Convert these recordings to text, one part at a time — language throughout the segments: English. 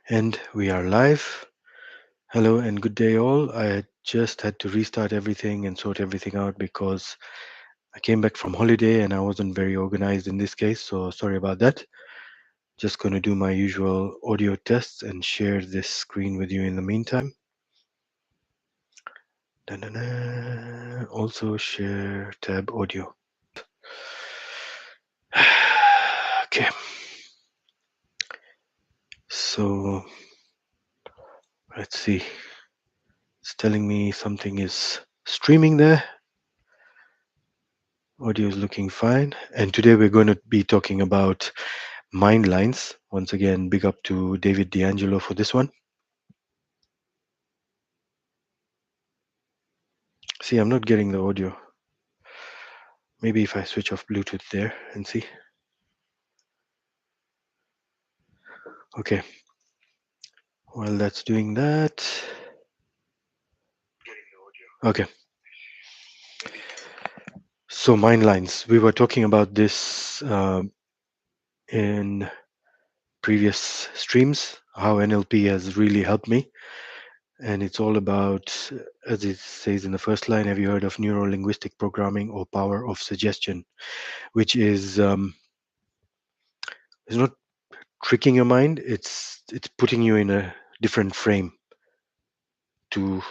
And we are live. Hello and good day, all. I just had to restart everything and sort everything out because I came back from holiday and I wasn't very organized in this case, so sorry about that. Just going to do my usual audio tests and share this screen with you in the meantime. Da-da-da. Also, share tab audio. Okay. So, let's see. It's telling me something is streaming there. Audio is looking fine. And today we're going to be talking about mind lines. Once again, big up to David D'Angelo for this one. See, I'm not getting the audio. Maybe if I switch off Bluetooth there and see. Okay. While that's doing that. Okay. So mind lines. We were talking about this in previous streams, how NLP has really helped me. And it's all about, as it says in the first line, have you heard of neuro-linguistic programming or power of suggestion, which is not tricking your mind, it's putting you in a different frame to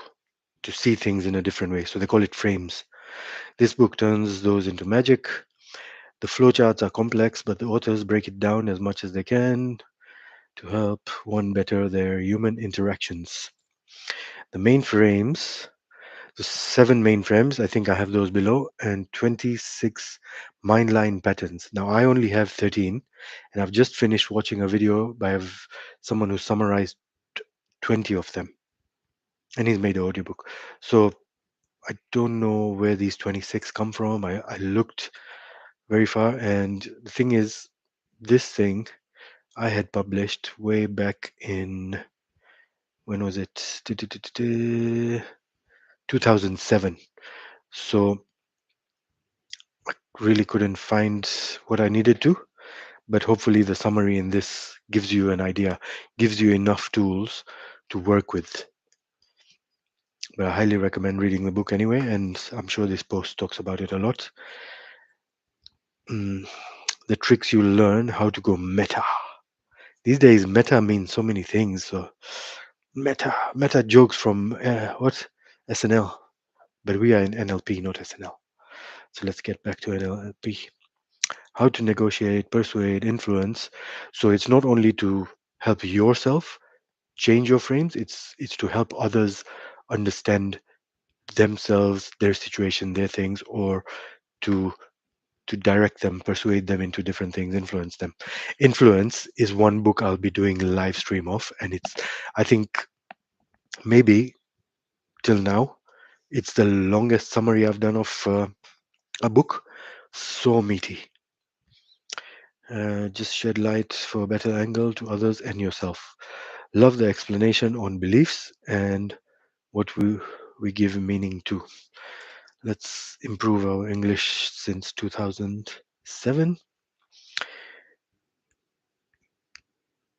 see things in a different way. So they call it frames. This book turns those into magic. The flowcharts are complex, but the authors break it down as much as they can to help one better their human interactions. The main frames, the 7 main frames, I think I have those below, and 26 mind line patterns. Now I only have 13, and I've just finished watching a video by someone who summarized 20 of them, and he's made an audiobook. So I don't know where these 26 come from. I looked very far, and the thing is, this thing I had published way back in, when was it? 2007. So I really couldn't find what I needed to, but hopefully the summary in this gives you an idea, gives you enough tools to work with. But I highly recommend reading the book anyway, and I'm sure this post talks about it a lot. The tricks you learn how to go meta. These days, meta means so many things. So meta jokes from what SNL, but we are in NLP, not SNL. So let's get back to NLP. How to negotiate, persuade, influence. So it's not only to help yourself change your frames. It's to help others understand themselves, their situation, their things, or to direct them, persuade them into different things, influence them. Influence is one book I'll be doing a live stream of, and it's, I think, maybe till now, it's the longest summary I've done of a book. So meaty. Just shed light for a better angle to others and yourself. Love the explanation on beliefs and what we give meaning to. Let's improve our English since 2007.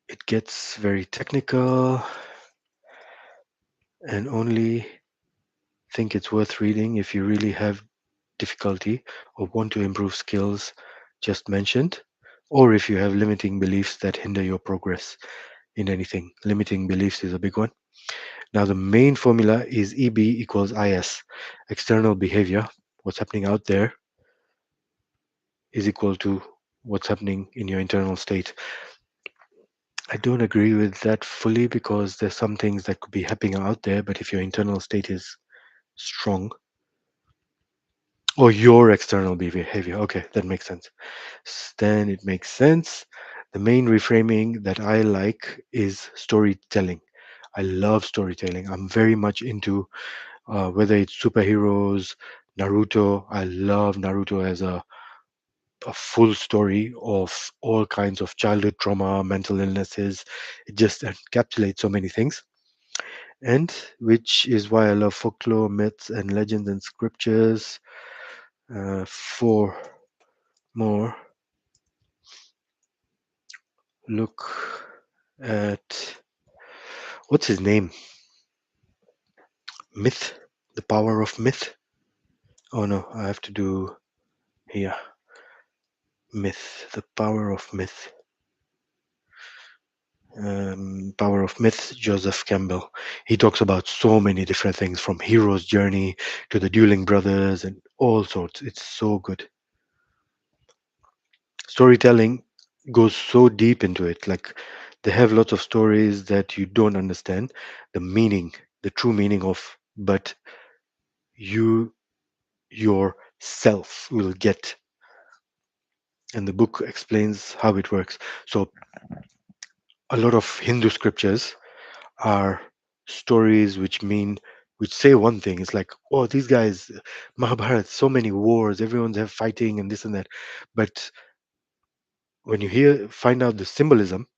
It gets very technical and only think it's worth reading if you really have difficulty or want to improve skills just mentioned, or if you have limiting beliefs that hinder your progress in anything. Limiting beliefs is a big one. Now, the main formula is EB equals IS. External behavior, what's happening out there, is equal to what's happening in your internal state. I don't agree with that fully because there's some things that could be happening out there, but if your internal state is strong, or your external behavior, okay, that makes sense. Then it makes sense. The main reframing that I like is storytelling. I love storytelling. I'm very much into whether it's superheroes, Naruto. I love Naruto as a full story of all kinds of childhood trauma, mental illnesses. It just encapsulates so many things. And which is why I love folklore, myths, and legends and scriptures. For more, look at What's his name? Myth. The power of myth. Oh no, I have to do here. Myth. The power of myth. Power of Myth, Joseph Campbell. He talks about so many different things from hero's journey to the dueling brothers and all sorts. It's so good. Storytelling goes so deep into it. Like they have lots of stories that you don't understand the meaning, the true meaning of, but you yourself will get. And the book explains how it works. So a lot of Hindu scriptures are stories which say one thing. It's like, oh, these guys, Mahabharata, so many wars, everyone's have fighting and this and that. But when you find out the symbolism,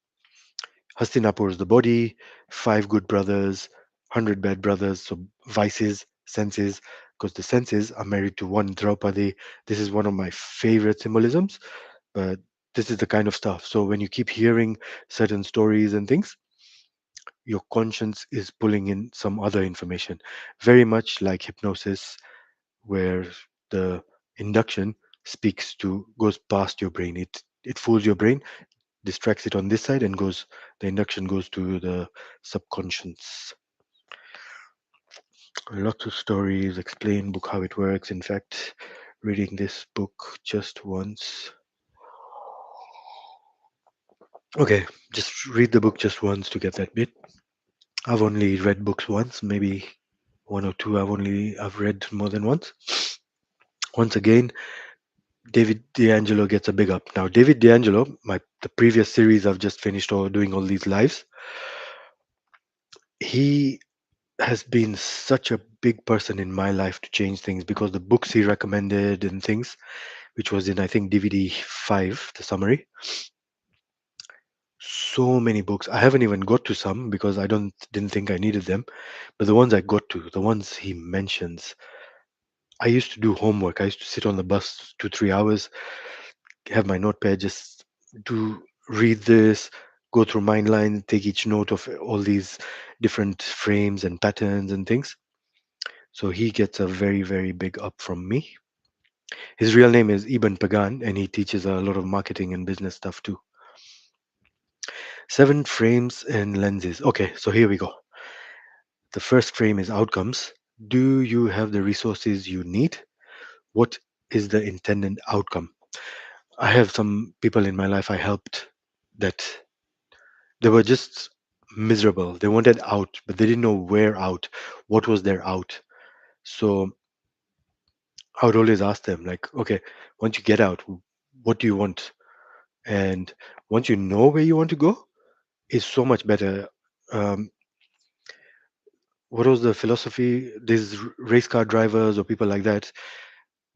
Hastinapur is the body, five good brothers, 100 bad brothers, so vices, senses, because the senses are married to one Draupadi. This is one of my favorite symbolisms, but this is the kind of stuff. So when you keep hearing certain stories and things, your conscience is pulling in some other information, very much like hypnosis, where the induction goes past your brain. It fools your brain, distracts it on this side, and the induction goes to the subconscious. Lots of stories explain book how it works. In fact, reading this book just once. Okay, just read the book just once to get that bit. I've only read books once, maybe one or two. I've read more than once. Once again, David D'Angelo gets a big up. Now, David D'Angelo, the previous series I've just finished or doing all these lives, he has been such a big person in my life to change things because the books he recommended and things, which was in I think DVD 5, the summary. So many books. I haven't even got to some because I don't didn't think I needed them. But the ones I got to, the ones he mentions, I used to do homework. I used to sit on the bus 2 3 hours, have my notepad, just do read this, go through mind line, take each note of all these different frames and patterns and things. So he gets a very, very big up from me. His real name is Ibn Pagan, and he teaches a lot of marketing and business stuff too. 7 frames and lenses. Okay, so here we go. The first frame is outcomes. Do you have the resources you need? What is the intended outcome? I have some people in my life I helped that they were just miserable. They wanted out, but they didn't know where out. What was their out? So I would always ask them, like, okay, once you get out, what do you want? And once you know where you want to go, it's so much better. Um, what was the philosophy? These race car drivers or people like that,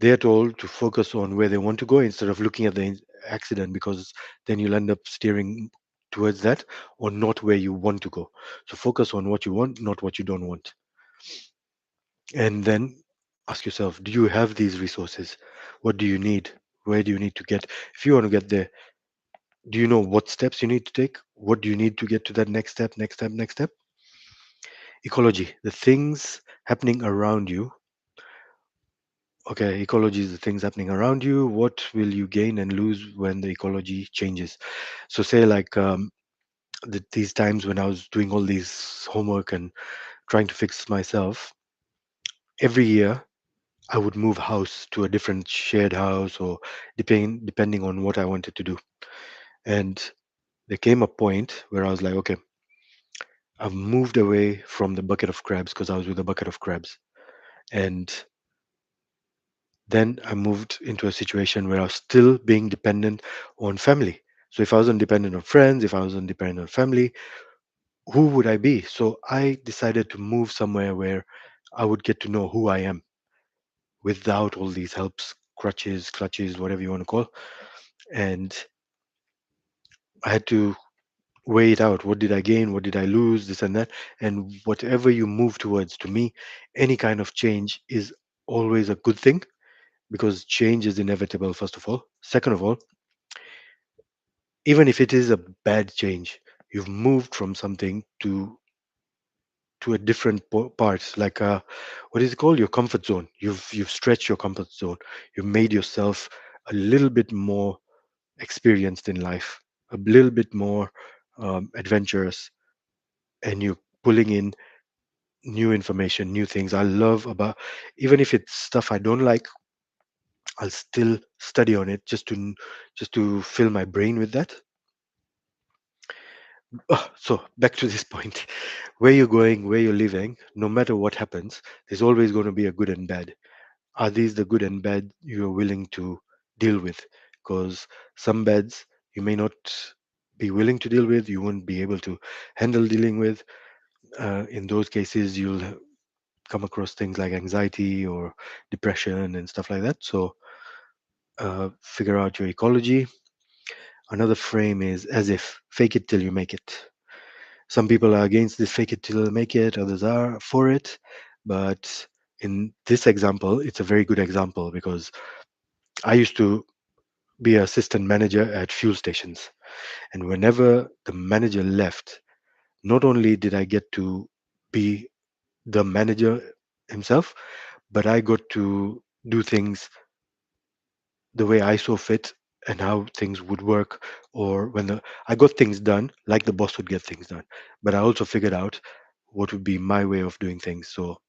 they are told to focus on where they want to go instead of looking at the accident because then you'll end up steering towards that or not where you want to go. So focus on what you want, not what you don't want. And then ask yourself, do you have these resources? What do you need? Where do you need to get? If you want to get there, do you know what steps you need to take? What do you need to get to that next step, next step, next step? Ecology, the things happening around you. Okay, ecology is the things happening around you. What will you gain and lose when the ecology changes? So, say like these times when I was doing all these homework and trying to fix myself, every year I would move house to a different shared house or depending on what I wanted to do. And there came a point where I was like, okay, I've moved away from the bucket of crabs because I was with a bucket of crabs. And then I moved into a situation where I was still being dependent on family. So if I wasn't dependent on friends, if I wasn't dependent on family, who would I be? So I decided to move somewhere where I would get to know who I am without all these helps, crutches, clutches, whatever you want to call. And I had to weigh it out. What did I gain? What did I lose? This and that. And whatever you move towards, to me, any kind of change is always a good thing because change is inevitable, first of all. Second of all, even if it is a bad change, you've moved from something to to a different part, like what is it called, your comfort zone. You've stretched your comfort zone. You've made yourself a little bit more experienced in life, a little bit more adventurous, and you're pulling in new information, new things. I love about, even if it's stuff I don't like, I'll still study on it just to fill my brain with that. So back to this point, where you're going, where you're living, no matter what happens, there's always going to be a good and bad. Are these the good and bad you're willing to deal with? Because some bads you may not be willing to deal with, you won't be able to handle dealing with. In those cases, you'll come across things like anxiety or depression and stuff like that. So figure out your ecology. Another frame is as if, fake it till you make it. Some people are against this fake it till you make it, others are for it. But in this example, it's a very good example because I used to be an assistant manager at fuel stations. And whenever the manager left, not only did I get to be the manager himself, but I got to do things the way I saw fit and how things would work, or I got things done like the boss would get things done. But I also figured out what would be my way of doing things. So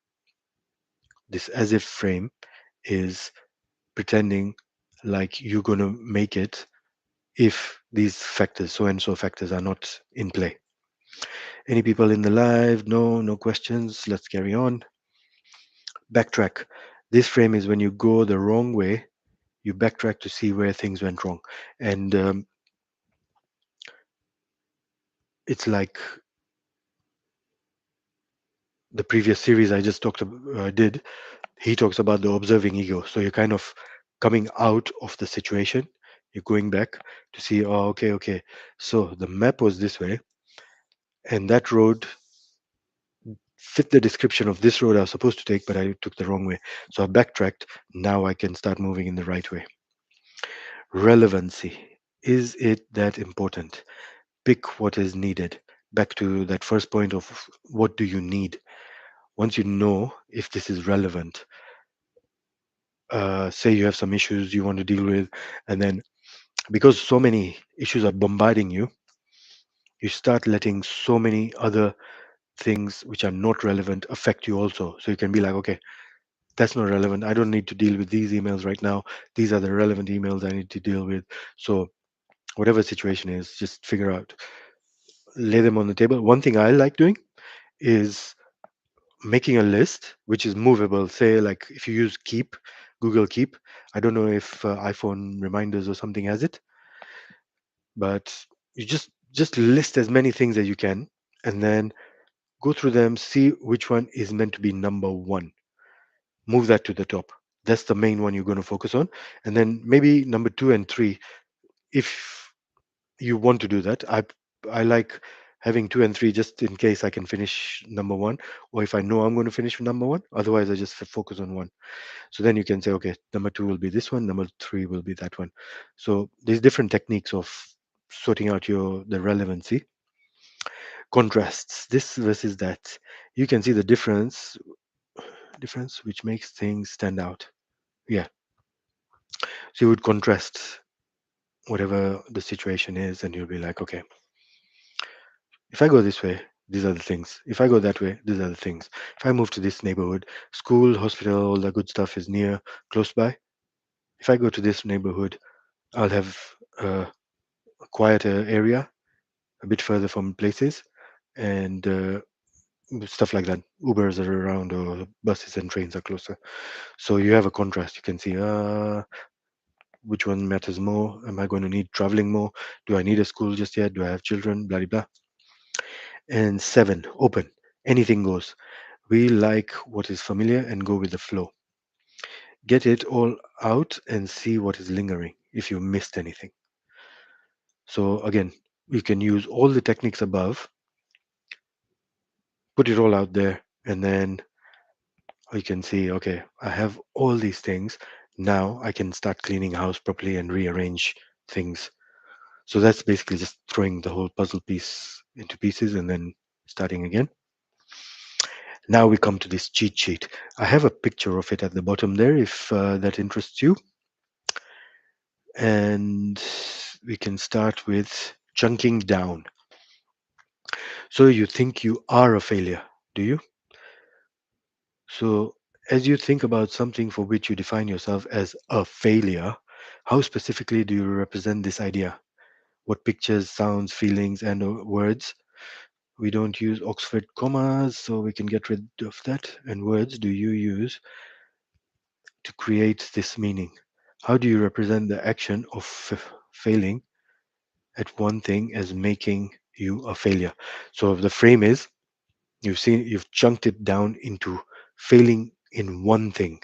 this as if frame is pretending like you're going to make it if these factors, so and so factors, are not in play. Any people in the live? No, no questions. Let's carry on. Backtrack. This frame is when you go the wrong way, you backtrack to see where things went wrong. And it's like the previous series I just did. He talks about the observing ego. So you're kind of coming out of the situation. You're going back to see, oh, okay. So the map was this way, and that road fit the description of this road I was supposed to take, but I took the wrong way. So I backtracked. Now I can start moving in the right way. Relevancy. Is it that important? Pick what is needed. Back to that first point of what do you need? Once you know if this is relevant, say you have some issues you want to deal with, and then because so many issues are bombarding you, you start letting so many other things which are not relevant affect you also. So you can be like, okay, that's not relevant. I don't need to deal with these emails right now. These are the relevant emails I need to deal with. So whatever situation is, just figure out, lay them on the table. One thing I like doing is making a list which is movable. Say like if you use Keep, Google Keep. I don't know if iPhone reminders or something has it, but you just list as many things as you can, and then go through them, see which one is meant to be number one, move that to the top. That's the main one you're going to focus on. And then maybe number two and three, if you want to do that. I like having two and three just in case I can finish number one, or if I know I'm going to finish with number one. Otherwise, I just focus on one. So then you can say, okay, number two will be this one, number three will be that one. So there's different techniques of sorting out the relevancy. Contrasts, this versus that. You can see the difference which makes things stand out. Yeah. So you would contrast whatever the situation is, and you'll be like, okay, if I go this way, these are the things. If I go that way, these are the things. If I move to this neighborhood, school, hospital, all the good stuff is near, close by. If I go to this neighborhood, I'll have a quieter area, a bit further from places, and stuff like that. Ubers are around, or buses and trains are closer. So you have a contrast. You can see which one matters more. Am I going to need traveling more? Do I need a school just yet? Do I have children? Blah, blah, blah. And seven, open. Anything goes. We like what is familiar and go with the flow. Get it all out and see what is lingering if you missed anything. So, again, you can use all the techniques above, put it all out there, and then you can see, okay, I have all these things. Now I can start cleaning house properly and rearrange things. So that's basically just throwing the whole puzzle piece into pieces and then starting again. Now we come to this cheat sheet. I have a picture of it at the bottom there if that interests you. And we can start with chunking down. So you think you are a failure, do you? So as you think about something for which you define yourself as a failure, how specifically do you represent this idea? What pictures, sounds, feelings, and words? We don't use Oxford commas, so we can get rid of that. And words do you use to create this meaning? How do you represent the action of failing at one thing as making you a failure? So the frame is you've chunked it down into failing in one thing.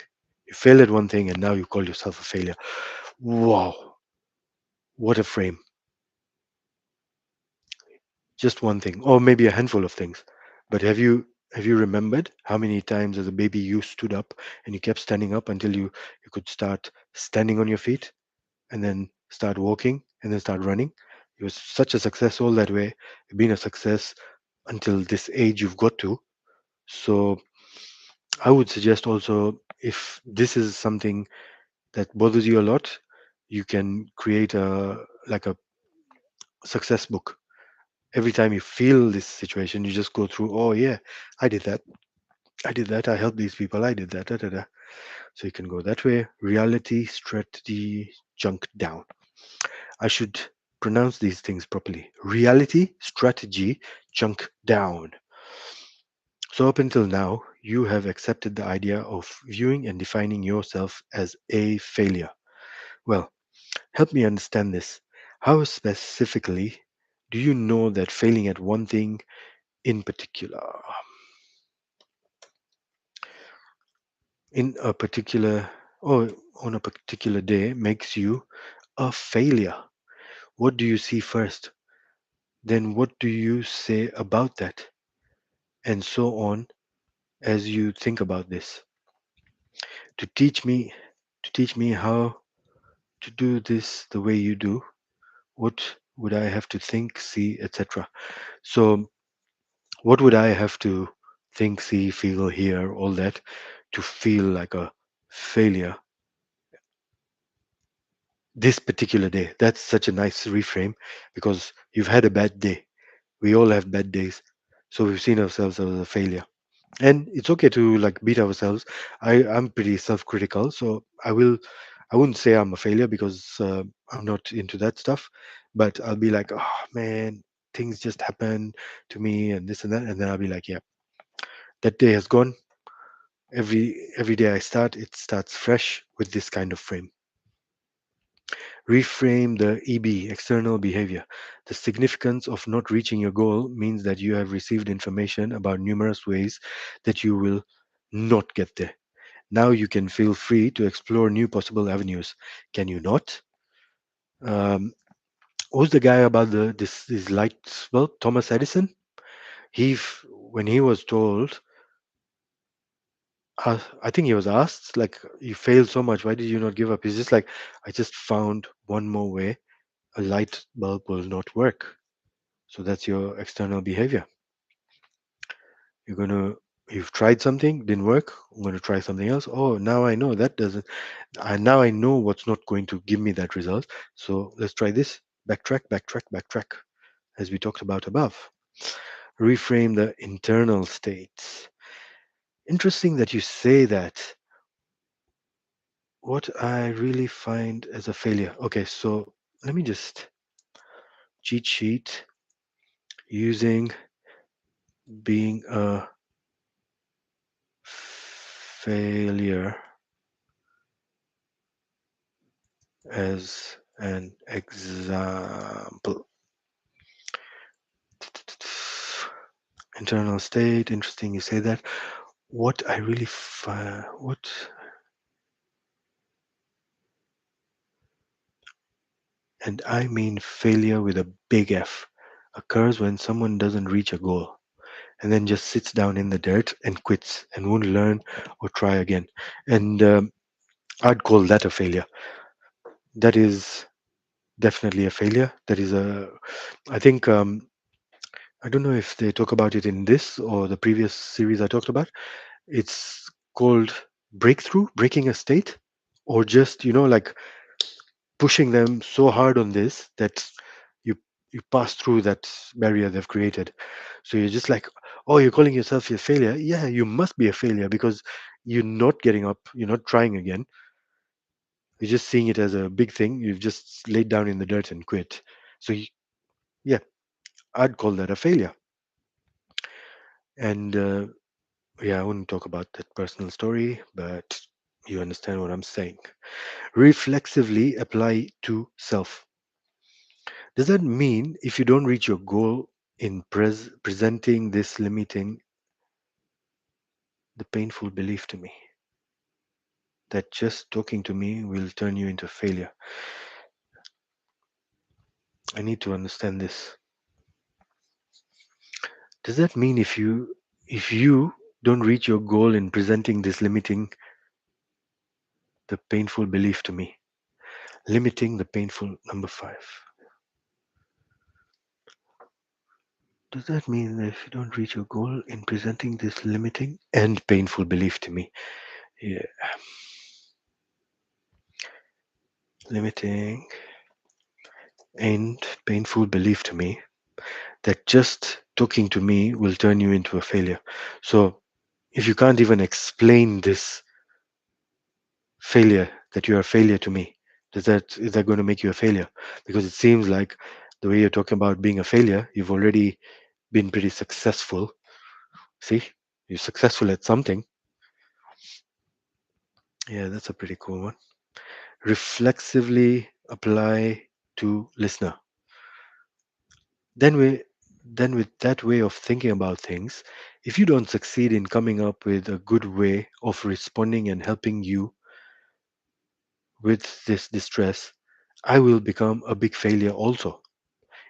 You fail at one thing and now you call yourself a failure. Wow, what a frame. Just one thing, or maybe a handful of things. But have you remembered how many times as a baby you stood up and you kept standing up until you could start standing on your feet and then start walking and then start running? It was such a success all that way. It's been a success until this age you've got to. So I would suggest also, if this is something that bothers you a lot, you can create a like a success book. Every time you feel this situation, you just go through, oh yeah, I did that. I did that. I helped these people. I did that. Da, da, da. So you can go that way. Reality, strategy, junk down. I should pronounce these things properly. Reality, strategy, junk down. So up until now, you have accepted the idea of viewing and defining yourself as a failure. Well, help me understand this. How specifically do you know that failing at one thing in particular, in a particular, or on a particular day, makes you a failure? What do you see first? Then what do you say about that? And so on as you think about this. To teach me, to teach me how to do this the way you do, what would I have to think, see, etc.? So what would I have to think, see, feel, hear, all that to feel like a failure this particular day? That's such a nice reframe because you've had a bad day. We all have bad days. So we've seen ourselves as a failure. And it's okay to like beat ourselves. I'm pretty self-critical, so I wouldn't say I'm a failure because I'm not into that stuff, but I'll be like, oh man, things just happen to me and this and that, and then I'll be like, yeah, that day has gone. Every day I start, it starts fresh with this kind of frame. Reframe the EB, external behavior. The significance of not reaching your goal means that you have received information about numerous ways that you will not get there. Now you can feel free to explore new possible avenues. Can you not? Um, who's the guy about this light bulb? Thomas Edison. When he was told, I think he was asked, like, you failed so much. Why did you not give up? He's just like, I just found one more way. A light bulb will not work. So that's your external behavior. You're gonna you've tried something, didn't work. I'm gonna try something else. Oh, now I know that doesn't. Now I know what's not going to give me that result. So let's try this. Backtrack, backtrack, backtrack, as we talked about above. Reframe the internal states. Interesting that you say that. What I really find as a failure. Okay, so let me just cheat sheet using being a failure as an example. Internal state, interesting you say that. What I really what and I mean failure with a big F occurs when someone doesn't reach a goal and then just sits down in the dirt and quits and won't learn or try again. And I'd call that a failure. That is definitely a failure. That is a, I think I don't know if they talk about it in this or the previous series I talked about. It's called breakthrough, breaking a state, or just, like pushing them so hard on this that you you pass through that barrier they've created. So you're just like, oh, you're calling yourself a failure. Yeah, you must be a failure because you're not getting up, you're not trying again. You're just seeing it as a big thing. You've just laid down in the dirt and quit. So yeah, I'd call that a failure. And yeah, I wouldn't talk about that personal story, but you understand what I'm saying. Reflexively apply to self. Does that mean if you don't reach your goal in presenting this limiting the painful belief to me that just talking to me will turn you into failure? I need to understand this. Does that mean if you don't reach your goal in presenting this limiting the painful belief to me, limiting the painful number 5? Does that mean that if you don't reach your goal in presenting this limiting and painful belief to me, yeah, limiting and painful belief to me, that just talking to me will turn you into a failure? So if you can't even explain this failure, that you're a failure to me, is that going to make you a failure? Because it seems like the way you're talking about being a failure, you've already been pretty successful. See, you're successful at something. Yeah, that's a pretty cool one. Reflexively apply to listener. Then we then with that way of thinking about things, if you don't succeed in coming up with a good way of responding and helping you with this distress, I will become a big failure also.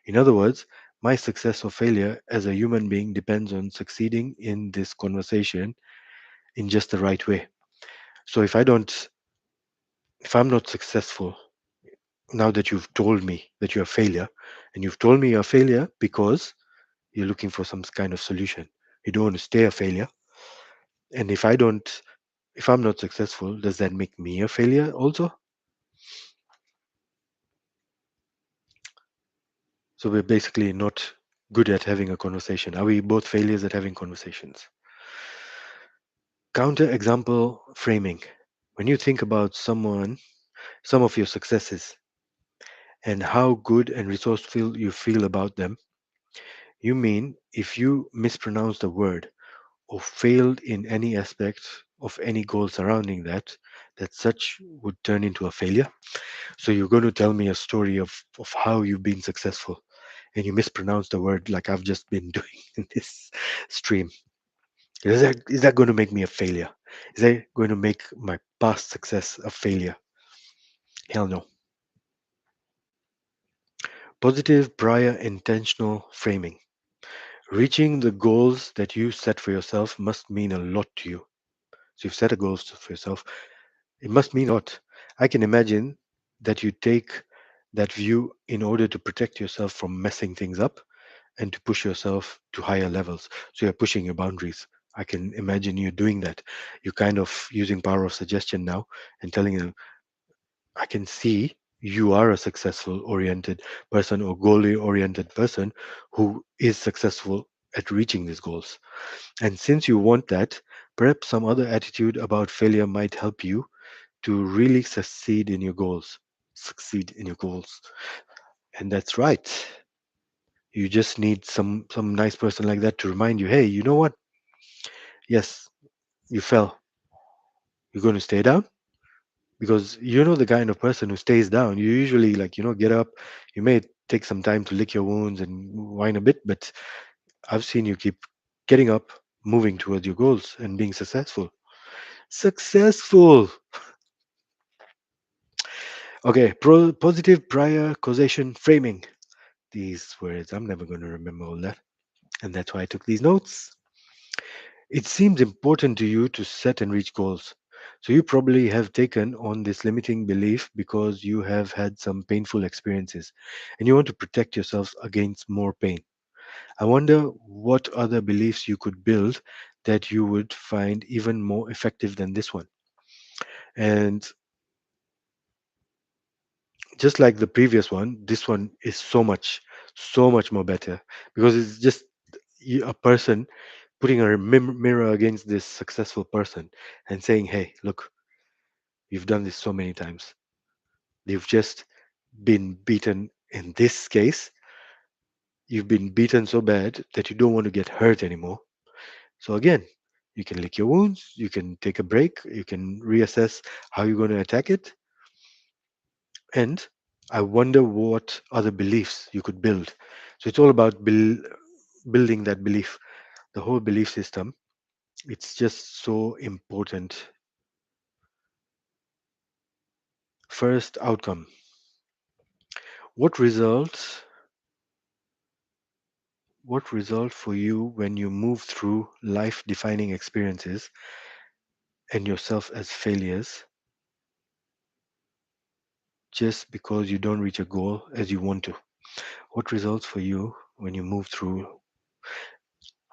In other words, my success or failure as a human being depends on succeeding in this conversation in just the right way. So if I'm not successful, now that you've told me that you're a failure, and you've told me you're a failure because you're looking for some kind of solution, you don't want to stay a failure. And if I'm not successful, does that make me a failure also? So we're basically not good at having a conversation. Are we both failures at having conversations? Counter example framing. When you think about some of your successes, and how good and resourceful you feel about them, you mean if you mispronounce the word or failed in any aspect of any goal surrounding that, that such would turn into a failure. So you're going to tell me a story of how you've been successful and you mispronounce the word like I've just been doing in this stream. Is that going to make me a failure? Is that going to make my past success a failure? Hell no. Positive prior intentional framing. Reaching the goals that you set for yourself must mean a lot to you. So you've set a goal for yourself. It must mean a lot. I can imagine that you take that view in order to protect yourself from messing things up and to push yourself to higher levels. So you're pushing your boundaries. I can imagine you doing that. You're kind of using power of suggestion now and telling them, I can see you are a successful oriented person or goal oriented person who is successful at reaching these goals. And since you want that, perhaps some other attitude about failure might help you to really succeed in your goals. Succeed in your goals. And that's right. You just need some nice person like that to remind you, hey, you know what? Yes, you fell. You're going to stay down because you're not the kind of person who stays down. You usually get up. You may take some time to lick your wounds and whine a bit, but I've seen you keep getting up, moving towards your goals and being successful. Successful. Okay, positive prior causation framing. These words, I'm never going to remember all that. And that's why I took these notes. It seems important to you to set and reach goals. So you probably have taken on this limiting belief because you have had some painful experiences and you want to protect yourself against more pain. I wonder what other beliefs you could build that you would find even more effective than this one. And just like the previous one, this one is so much more better because it's just a person putting a mirror against this successful person and saying, hey, look, you've done this so many times. You've just been beaten in this case. You've been beaten so bad that you don't want to get hurt anymore. So again, you can lick your wounds, you can take a break, you can reassess how you're going to attack it. And I wonder what other beliefs you could build. So it's all about building that belief, the whole belief system. It's just so important. First outcome. What result what result for you when you move through life defining experiences and yourself as failures just because you don't reach a goal as you want to? What results for you when you move through?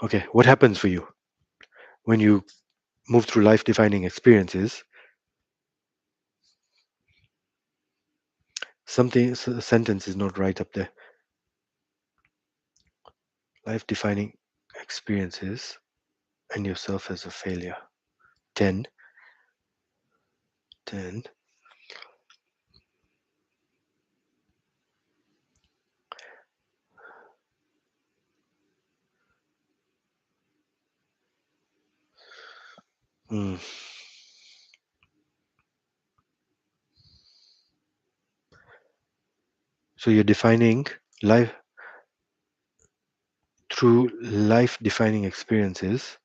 Okay, what happens for you when you move through life defining experiences? A sentence is not right up there. Life defining experiences and yourself as a failure. 10, 10. Mm. So you're defining life through life defining experiences.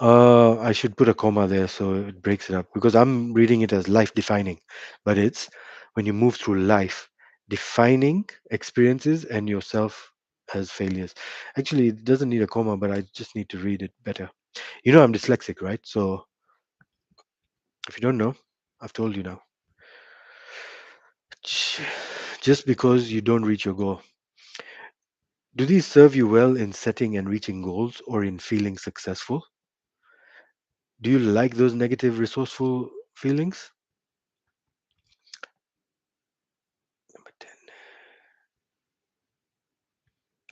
I should put a comma there so it breaks it up because I'm reading it as life defining, but it's when you move through life defining experiences and yourself as failures. Actually, it doesn't need a comma, but I just need to read it better. You know, I'm dyslexic, right? So if you don't know, I've told you now. J- Just because you don't reach your goal, do these serve you well in setting and reaching goals or in feeling successful? Do you like those negative, resourceful feelings? Number 10,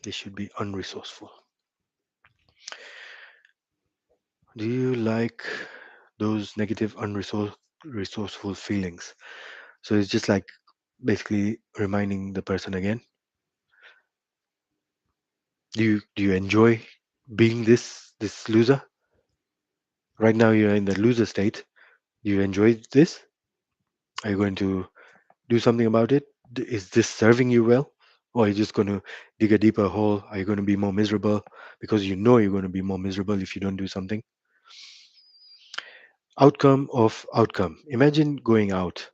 they should be unresourceful. Do you like those negative, resourceful feelings? So it's just like basically reminding the person again. Do you enjoy being this loser? Right now you're in the loser state. Do you enjoy this? Are you going to do something about it? Is this serving you well? Or are you just going to dig a deeper hole? Are you going to be more miserable because you know you're going to be more miserable if you don't do something? Outcome of outcome. Imagine going out,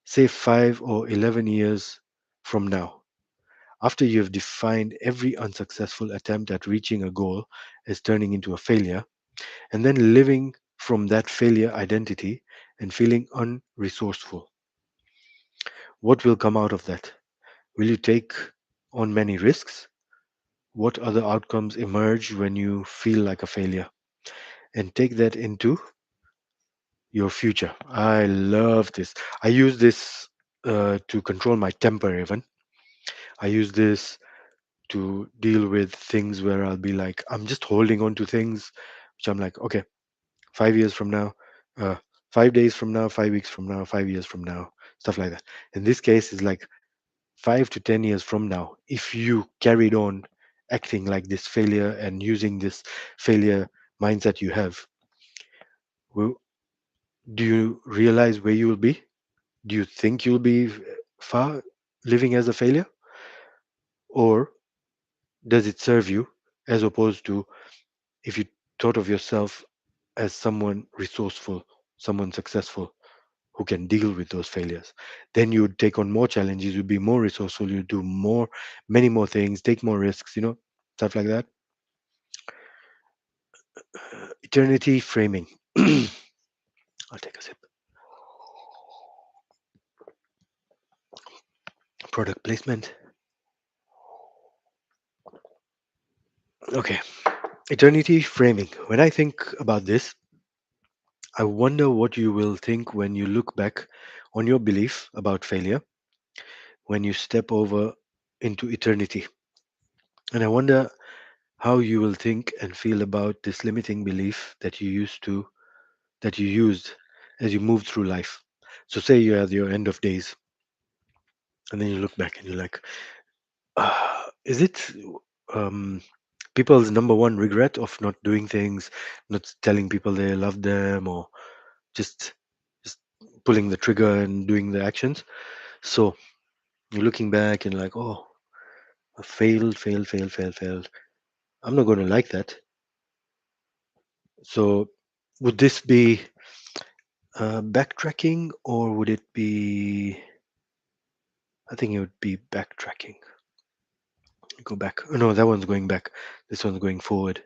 say 5 or 11 years from now, after you have defined every unsuccessful attempt at reaching a goal as turning into a failure, and then living from that failure identity and feeling unresourceful. What will come out of that? Will you take on many risks? What other outcomes emerge when you feel like a failure? And take that into your future. I love this. I use this to control my temper, even. I use this to deal with things where I'll be like, I'm just holding on to things, which I'm like, okay, 5 years from now, uh, 5 days from now, 5 weeks from now, 5 years from now, stuff like that. In this case, it's like 5 to 10 years from now, if you carried on acting like this failure and using this failure mindset you have, well, do you realize where you will be? Do you think you'll be far living as a failure? Or does it serve you as opposed to if you thought of yourself as someone resourceful, someone successful who can deal with those failures? Then you would take on more challenges, you'd be more resourceful, you do more, many more things, take more risks, stuff like that. Eternity framing. I'll take a sip. Product placement. Okay, eternity framing. When I think about this, I wonder what you will think when you look back on your belief about failure when you step over into eternity. And I wonder how you will think and feel about this limiting belief that you used as you moved through life. So say you're at your end of days and then you look back and you're like, is it um, people's number one regret of not doing things, not telling people they love them, or just just pulling the trigger and doing the actions? So you're looking back and like, oh, I failed, failed, failed, failed, failed. I'm not going to like that. So would this be backtracking, or would it be? I think it would be backtracking. Go back. Oh, no, that one's going back. This one's going forward.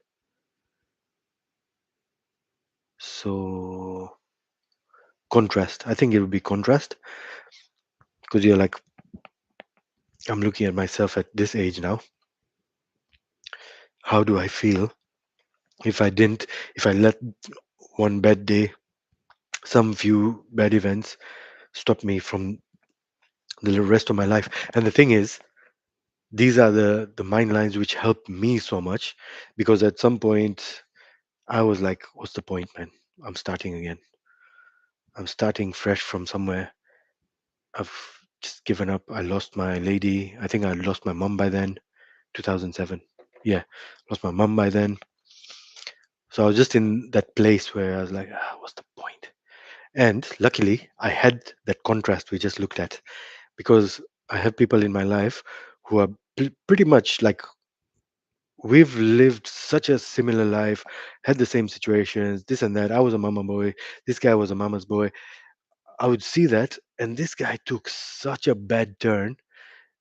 So contrast. I think it would be contrast because you're like, I'm looking at myself at this age now. How do I feel if I didn't, if I let one bad day, some few bad events stop me from the rest of my life? And the thing is, these are the mind lines which helped me so much because at some point I was like, what's the point, man? I'm starting again. I'm starting fresh from somewhere. I've just given up. I lost my lady. I think I lost my mom by then, 2007. Yeah, lost my mom by then. So I was just in that place where I was like, what's the point? And luckily, I had that contrast we just looked at because I have people in my life who are pretty much like we've lived such a similar life, had the same situations, this and that. I was a mama boy. This guy was a mama's boy. I would see that, and this guy took such a bad turn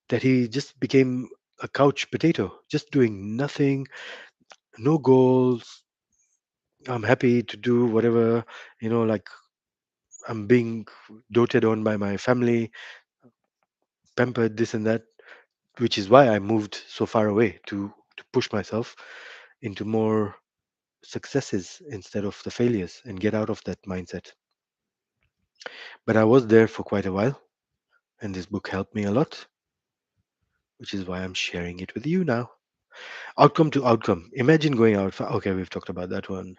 that he just became a couch potato, just doing nothing, no goals. I'm happy to do whatever, like I'm being doted on by my family, pampered, this and that, which is why I moved so far away to push myself into more successes instead of the failures and get out of that mindset. But I was there for quite a while, and this book helped me a lot, which is why I'm sharing it with you now. Outcome to outcome. Imagine going out. Okay, we've talked about that one.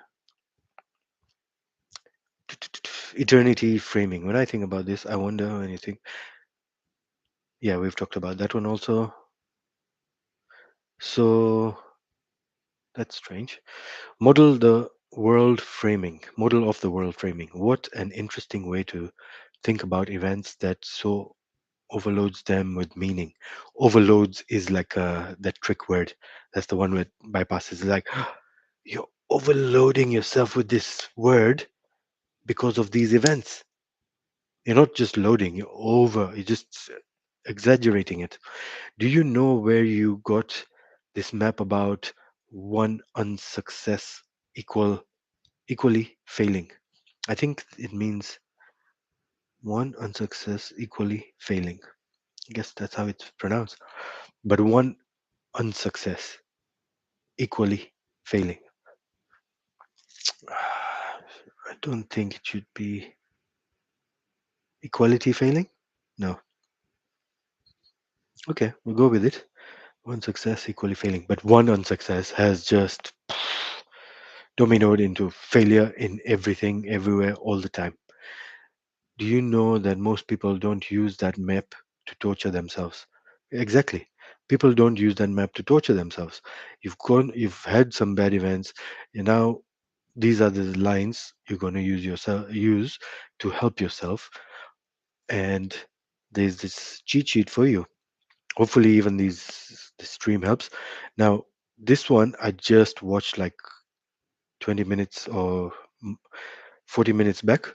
Eternity framing. When I think about this, I wonder when you think, yeah, we've talked about that one also. So that's strange. Model of the world framing. What an interesting way to think about events that so overloads them with meaning. Overloads is like that trick word. That's the one with bypasses. It's like you're overloading yourself with this word because of these events. You're not just loading, you're just exaggerating it. Do you know where you got this map about one unsuccess equal equally failing? I think it means one unsuccess equally failing. I guess that's how it's pronounced. But one unsuccess equally failing. I don't think it should be equality failing. No. Okay, we'll go with it. One success equally failing. But one unsuccess has just dominoed into failure in everything, everywhere, all the time. Do you know that most people don't use that map to torture themselves? Exactly. People don't use that map to torture themselves. You've had some bad events, and now these are the lines you're going to use to help yourself. And there's this cheat sheet for you. Hopefully, even this stream helps. Now, this one I just watched like 20 minutes or 40 minutes back,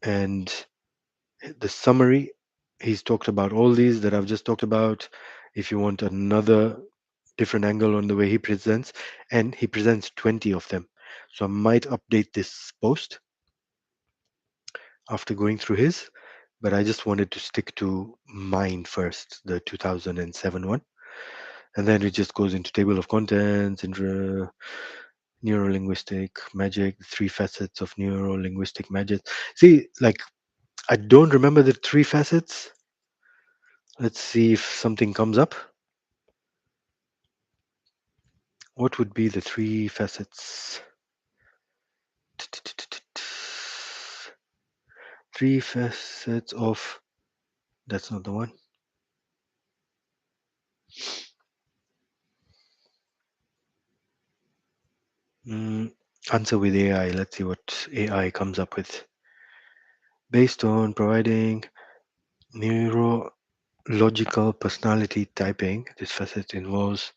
and the summary, he's talked about all these that I've just talked about. If you want another different angle on the way he presents, and he presents 20 of them. So I might update this post after going through his, but I just wanted to stick to mine first, the 2007 one. And then it just goes into table of contents, into neurolinguistic magic, three facets of neurolinguistic magic. See, like, I don't remember the three facets. Let's see if something comes up. What would be the three facets? Three facets of. That's not the one. Mm, answer with AI. Let's see what AI comes up with. Based on providing neurological personality typing, this facet involves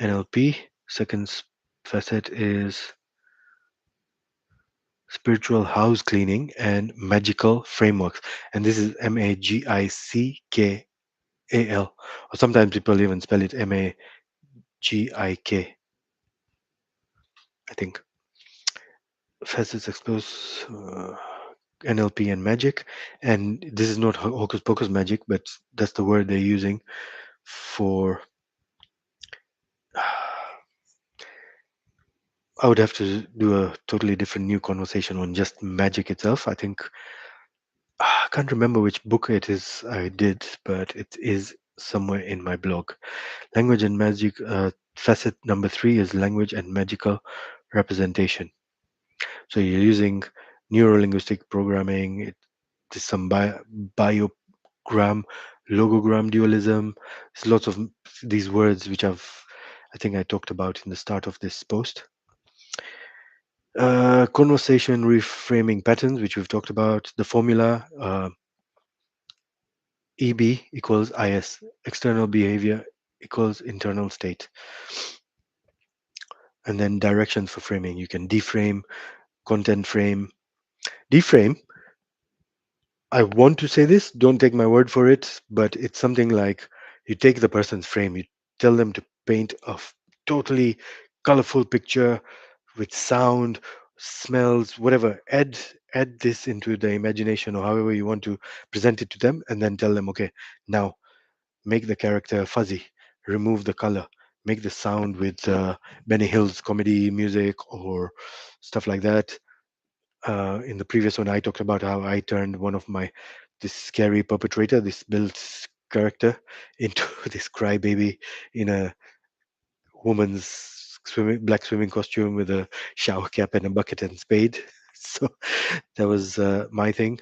NLP. Second facet is spiritual house cleaning and magical frameworks. And this is MAGICKAL. Or sometimes people even spell it MAGIK, I think. Facets expose NLP and magic. And this is not hocus pocus magic, but that's the word they're using for. I would have to do a totally different new conversation on just magic itself. I think I can't remember which book it is I did, but it is somewhere in my blog. Language and magic. Facet number three is language and magical representation. So you're using neurolinguistic programming. It is some biogram, logogram dualism. There's lots of these words which I think I talked about in the start of this post. Conversation reframing patterns, which we've talked about. The formula EB equals IS, external behavior equals internal state. And then directions for framing. You can deframe, content frame. Deframe, I want to say this, don't take my word for it, but it's something like you take the person's frame, you tell them to paint a totally colorful picture with sound, smells, whatever. Add this into the imagination or however you want to present it to them, and then tell them, okay, now make the character fuzzy, remove the color, make the sound with Benny Hill's comedy music or stuff like that. In the previous one, I talked about how I turned one of my this scary perpetrator, this built character, into this crybaby in a woman's black swimming costume with a shower cap and a bucket and spade. So that was my thing.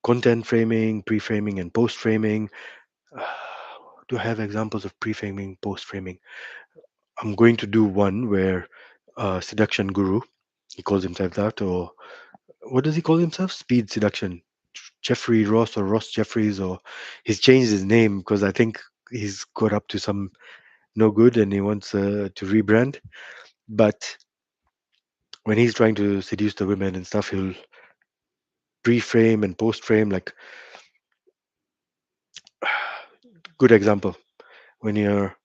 Content framing, pre-framing, and post-framing. Do I have examples of pre-framing, post-framing? I'm going to do one where seduction guru, he calls himself that, or what does he call himself? Speed seduction. Jeffrey Ross or Ross Jeffries, or he's changed his name because I think he's got up to some no good and he wants to rebrand. But when he's trying to seduce the women and stuff, he'll pre-frame and post-frame. Like, good example, when you're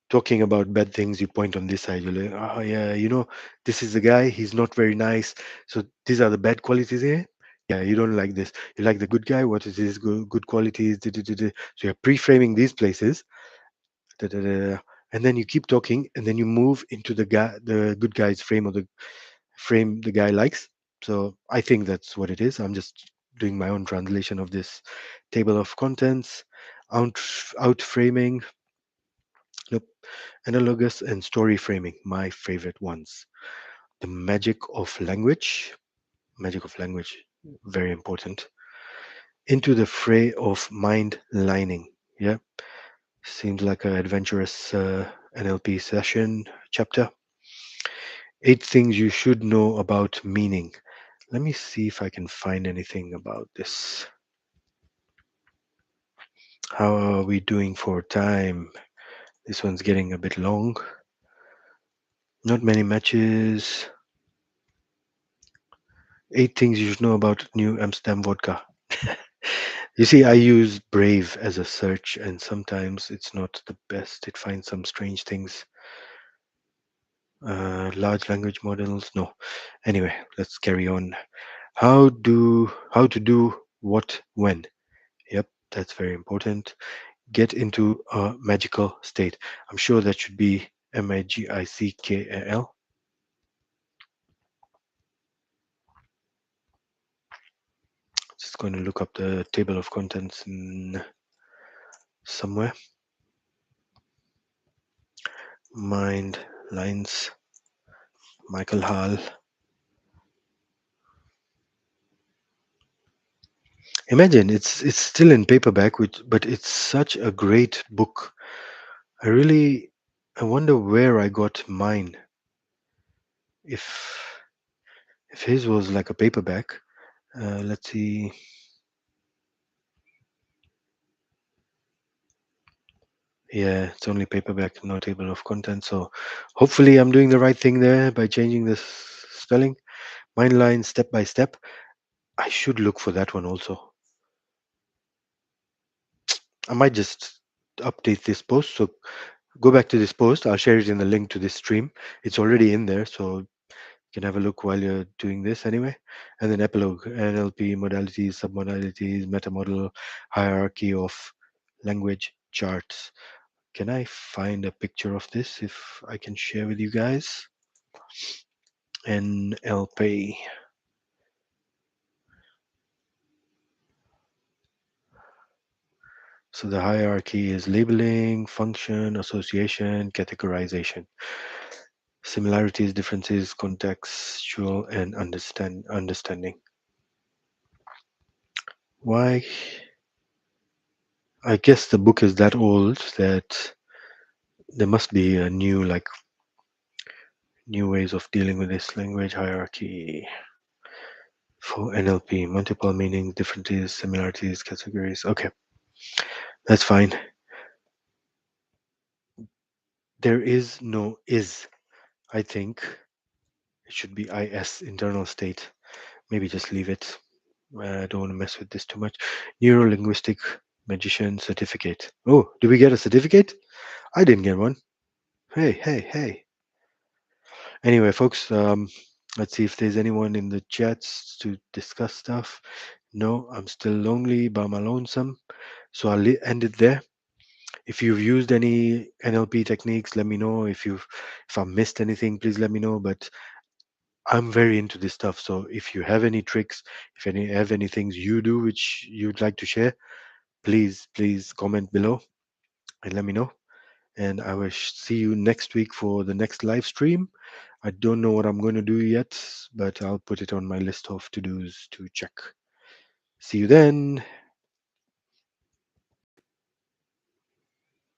talking about bad things, you point on this side. You're like, oh yeah, this is the guy. He's not very nice. So these are the bad qualities here. Yeah, you don't like this. You like the good guy. What is his good qualities? Da, da, da, da. So you're pre-framing these places, da, da, da, and then you keep talking, and then you move into the good guy's frame, or the frame the guy likes. So I think that's what it is. I'm just doing my own translation of this table of contents. Out framing, nope. Analogous and story framing, my favorite ones. The magic of language, very important. Into the fray of mind lining. Yeah, seems like an adventurous NLP session chapter. 8 things you should know about meaning. Let me see if I can find anything about this. How are we doing for time? This one's getting a bit long. Not many matches. 8 things you should know about New Amsterdam vodka. You see, I use Brave as a search, and sometimes it's not the best. It finds some strange things. Large language models, no. Anyway, let's carry on. How to do what when? Yep, that's very important. get into a magical state. I'm sure that should be MAGICKAL. Just going to look up the table of contents in somewhere. Mind lines, Michael Hall. Imagine it's still in paperback, which but it's such a great book. I really I wonder where I got mine. If if his was like a paperback, let's see. Yeah, it's only paperback, no table of contents. So hopefully I'm doing the right thing there by changing this spelling. Mind line step by step. I should look for that one also. I might just update this post. So go back to this post. I'll share it in the link to this stream. It's already in there, so you can have a look while you're doing this anyway. And then epilogue, NLP, modalities, submodalities, meta model, hierarchy of language charts. Can I find a picture of this if I can share with you guys? NLP. So the hierarchy is labeling, function, association, categorization. Similarities, differences, contextual, and understanding. Why? I guess the book is that old that there must be a new ways of dealing with this language hierarchy for NLP. Multiple meanings, differences, similarities, categories. Okay, that's fine. There is no is. I think it should be IS, internal state. Maybe just leave it. I don't want to mess with this too much. Neuro linguistic magician certificate. Oh, did we get a certificate? I didn't get one. Hey, hey, hey. Anyway, folks, let's see if there's anyone in the chats to discuss stuff. No, I'm still lonely by my lonesome. So I'll end it there. If you've used any NLP techniques, let me know. If I missed anything, please let me know. But I'm very into this stuff. So if you have any tricks, if any have any things you do which you'd like to share, please comment below and let me know. And I will see you next week for the next live stream. I don't know what I'm going to do yet, but I'll put it on my list of to dos to check. See you then.